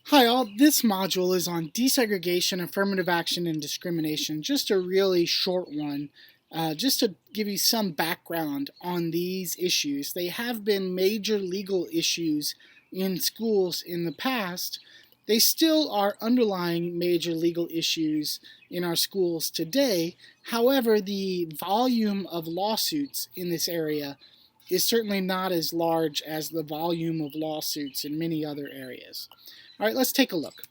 Hi all, this module is on desegregation, affirmative action, and discrimination. Just a really short one, just to give you some background on these issues. They have been major legal issues in schools in the past. They still are underlying major legal issues in our schools today. However, the volume of lawsuits in this area is certainly not as large as the volume of lawsuits in many other areas. All right, let's take a look.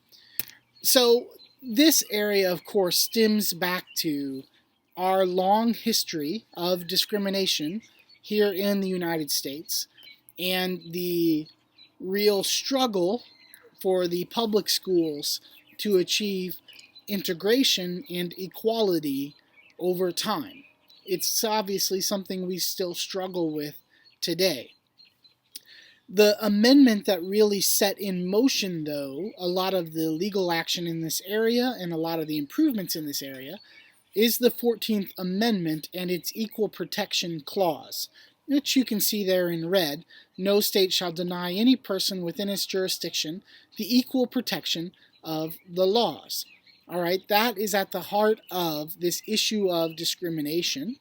So this area, of course, stems back to our long history of discrimination here in the United States and the real struggle for the public schools to achieve integration and equality over time. It's obviously something we still struggle with today. The amendment that really set in motion, though, a lot of the legal action in this area and a lot of the improvements in this area is the 14th Amendment and its Equal Protection Clause, which you can see there in red. No state shall deny any person within its jurisdiction the equal protection of the laws. All right, that is at the heart of this issue of discrimination.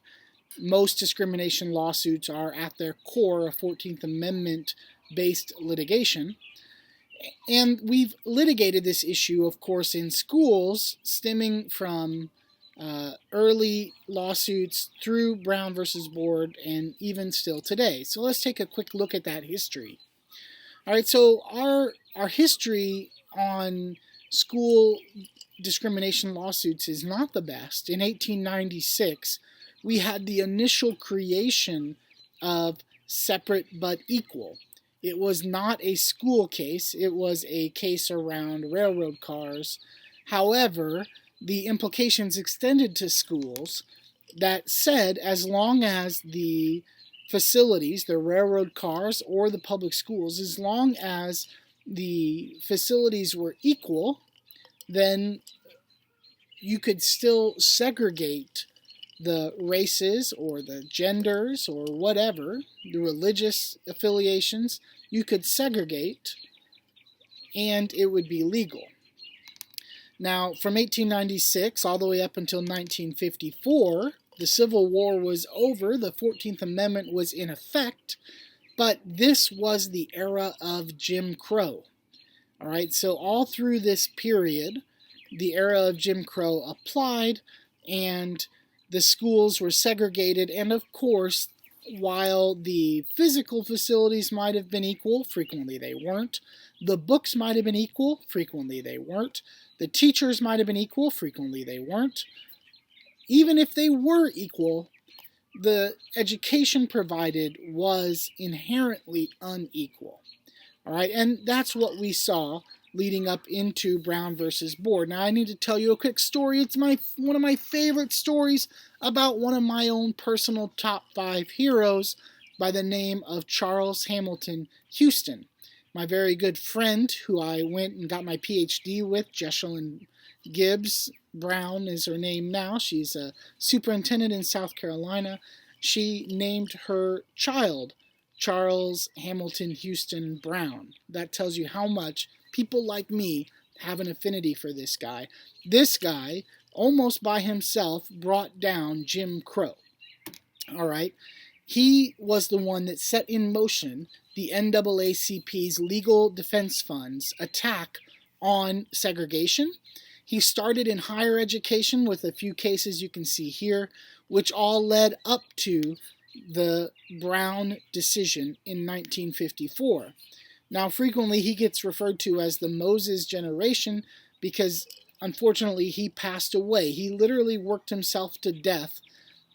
Most discrimination lawsuits are at their core a 14th Amendment based litigation. And we've litigated this issue, of course, in schools, stemming from early lawsuits through Brown versus Board and even still today. So let's take a quick look at that history. All right, so our history on school discrimination lawsuits is not the best. In 1896, we had the initial creation of separate but equal. It was not a school case, it was a case around railroad cars. However, the implications extended to schools that said as long as the facilities, the railroad cars or the public schools, as long as the facilities were equal, then you could still segregate the races or the genders or whatever, the religious affiliations, you could segregate and it would be legal. Now, from 1896 all the way up until 1954, the Civil War was over, the 14th Amendment was in effect, but this was the era of Jim Crow. All right, so all through this period, the era of Jim Crow applied, and the schools were segregated, and of course, while the physical facilities might have been equal, frequently they weren't. The books might have been equal, frequently they weren't. The teachers might have been equal, frequently they weren't. Even if they were equal, the education provided was inherently unequal. All right, and that's what we saw leading up into Brown versus Board. Now, I need to tell you a quick story. It's one of my favorite stories about one of my own personal top 5 heroes by the name of Charles Hamilton Houston. My very good friend who I went and got my PhD with, Jesselyn Gibbs Brown is her name now. She's a superintendent in South Carolina. She named her child Charles Hamilton Houston Brown. That tells you how much people like me have an affinity for this guy. This guy, almost by himself, brought down Jim Crow. All right. He was the one that set in motion the NAACP's Legal Defense Fund's attack on segregation. He started in higher education with a few cases you can see here, which all led up to the Brown decision in 1954. Now, frequently he gets referred to as the Moses generation because, unfortunately, he passed away. He literally worked himself to death,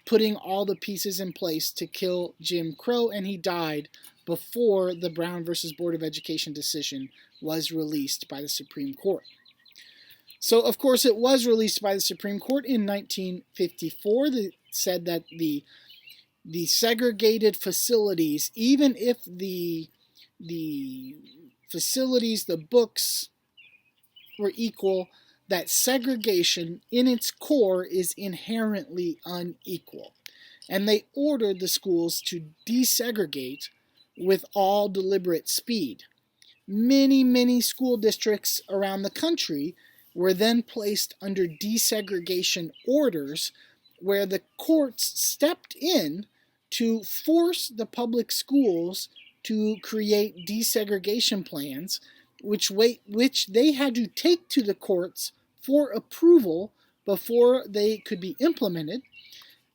putting all the pieces in place to kill Jim Crow, and he died before the Brown versus Board of Education decision was released by the Supreme Court. So, of course, it was released by the Supreme Court in 1954 that said that the segregated facilities, even if the facilities, the books were equal, that segregation in its core is inherently unequal. And they ordered the schools to desegregate with all deliberate speed. many school districts around the country were then placed under desegregation orders where the courts stepped in to force the public schools to create desegregation plans, which they had to take to the courts for approval before they could be implemented.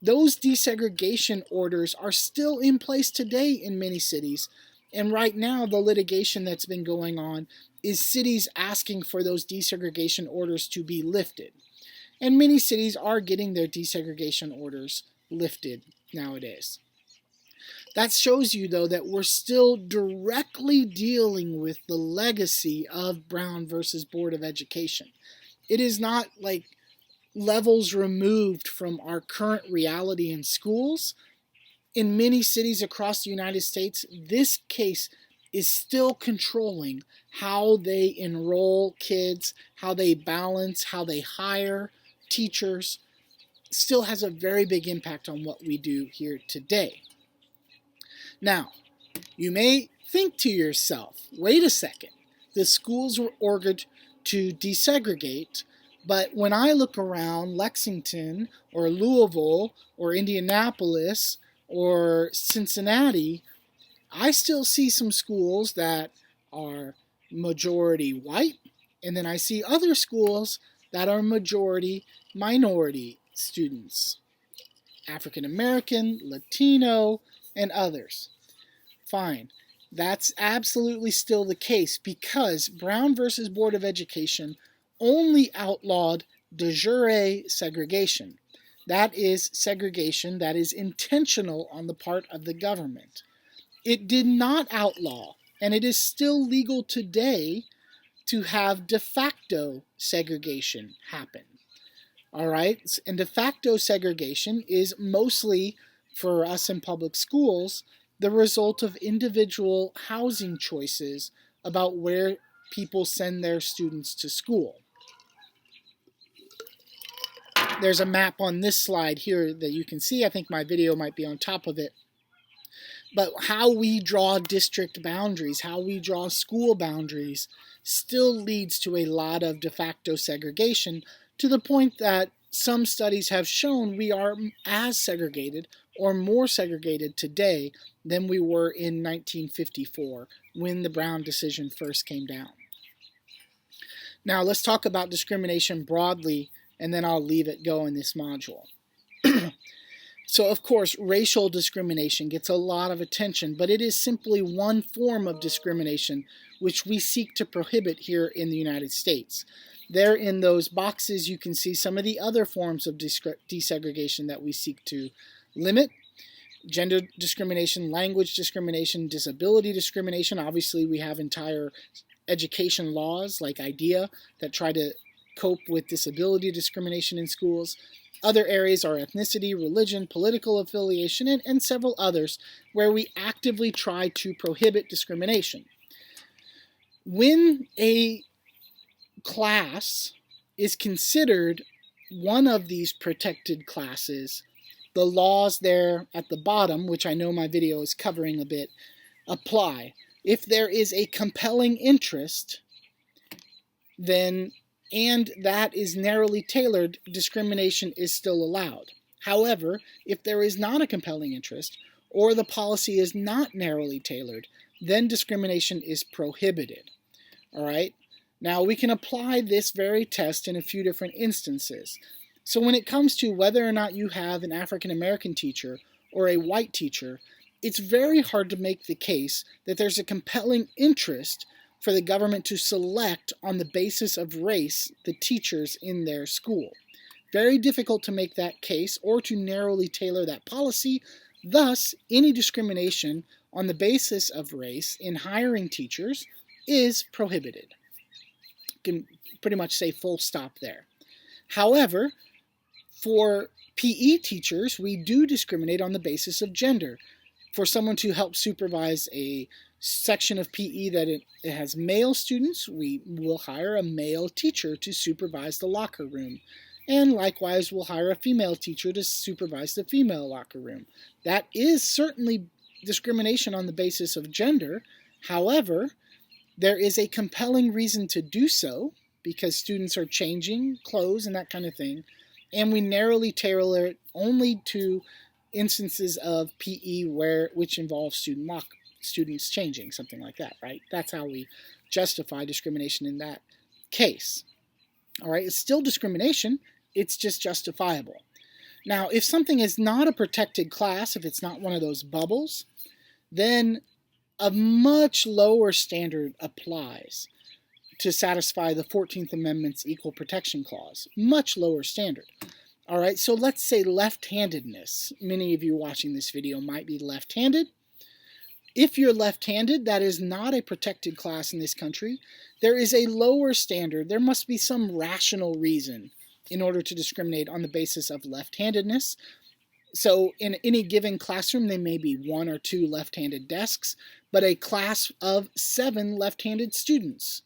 Those desegregation orders are still in place today in many cities, and right now the litigation that's been going on is cities asking for those desegregation orders to be lifted. And many cities are getting their desegregation orders lifted nowadays. That shows you, though, that we're still directly dealing with the legacy of Brown versus Board of Education. It is not like levels removed from our current reality in schools. In many cities across the United States, this case is still controlling how they enroll kids, how they balance, how they hire teachers. Still has a very big impact on what we do here today. Now, you may think to yourself, wait a second, the schools were ordered to desegregate, but when I look around Lexington or Louisville or Indianapolis or Cincinnati, I still see some schools that are majority white, and then I see other schools that are majority minority students, African American, Latino, and others. Fine. That's absolutely still the case because Brown versus Board of Education only outlawed de jure segregation. That is segregation that is intentional on the part of the government. It did not outlaw, and it is still legal today, to have de facto segregation happen. All right? And de facto segregation is mostly, for us in public schools, the result of individual housing choices about where people send their students to school. There's a map on this slide here that you can see. I think my video might be on top of it. But how we draw district boundaries, how we draw school boundaries, still leads to a lot of de facto segregation, to the point that some studies have shown we are as segregated or more segregated today than we were in 1954 when the Brown decision first came down. Now let's talk about discrimination broadly, and then I'll leave it go in this module. So of course, racial discrimination gets a lot of attention, but it is simply one form of discrimination which we seek to prohibit here in the United States. There in those boxes you can see some of the other forms of desegregation that we seek to limit. Gender discrimination, language discrimination, disability discrimination. Obviously we have entire education laws like IDEA that try to cope with disability discrimination in schools. Other areas are ethnicity, religion, political affiliation, and several others where we actively try to prohibit discrimination. When a class is considered one of these protected classes, the laws there at the bottom, which I know my video is covering a bit, apply. If there is a compelling interest, then and that is narrowly tailored, discrimination is still allowed. However, if there is not a compelling interest, or the policy is not narrowly tailored, then discrimination is prohibited. All right? Now, we can apply this very test in a few different instances. So when it comes to whether or not you have an African American teacher or a white teacher, it's very hard to make the case that there's a compelling interest for the government to select on the basis of race the teachers in their school. Very difficult to make that case or to narrowly tailor that policy. Thus, any discrimination on the basis of race in hiring teachers is prohibited. You can pretty much say full stop there. However, for PE teachers, we do discriminate on the basis of gender. For someone to help supervise a section of PE that it has male students, we will hire a male teacher to supervise the locker room. And likewise, we'll hire a female teacher to supervise the female locker room. That is certainly discrimination on the basis of gender. However, There is a compelling reason to do so because students are changing clothes and that kind of thing, and we narrowly tailor it only to instances of PE which involve students changing, something like that, right? That's how we justify discrimination in that case. All right, it's still discrimination, it's just justifiable. Now, if something is not a protected class, if it's not one of those bubbles, then a much lower standard applies to satisfy the 14th Amendment's Equal Protection Clause. Much lower standard. All right, so let's say left-handedness. Many of you watching this video might be left-handed. If you're left-handed, that is not a protected class in this country. There is a lower standard. There must be some rational reason in order to discriminate on the basis of left-handedness. So in any given classroom, there may be 1 or 2 left-handed desks, but a class of 7 left-handed students.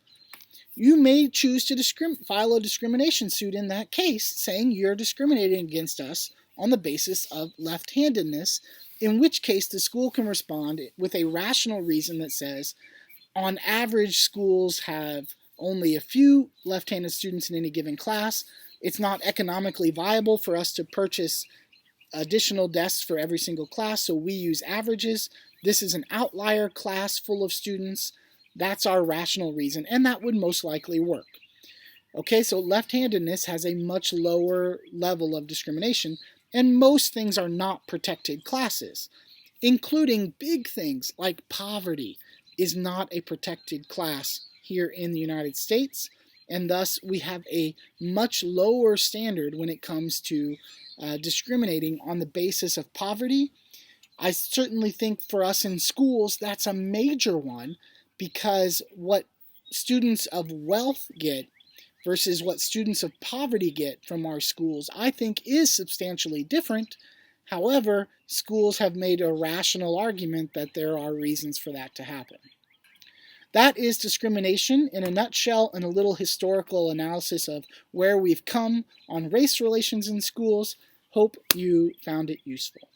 You may choose to file a discrimination suit in that case, saying you're discriminating against us on the basis of left-handedness, in which case the school can respond with a rational reason that says, on average, schools have only a few left-handed students in any given class. It's not economically viable for us to purchase additional desks for every single class, so we use averages. This is an outlier class full of students. That's our rational reason, and that would most likely work. Okay, so left-handedness has a much lower level of discrimination, and most things are not protected classes, including big things like poverty is not a protected class here in the United States, and thus we have a much lower standard when it comes to discriminating on the basis of poverty. I certainly think for us in schools that's a major one, because what students of wealth get versus what students of poverty get from our schools, I think is substantially different. However, schools have made a rational argument that there are reasons for that to happen. That is discrimination in a nutshell, and a little historical analysis of where we've come on race relations in schools. Hope you found it useful.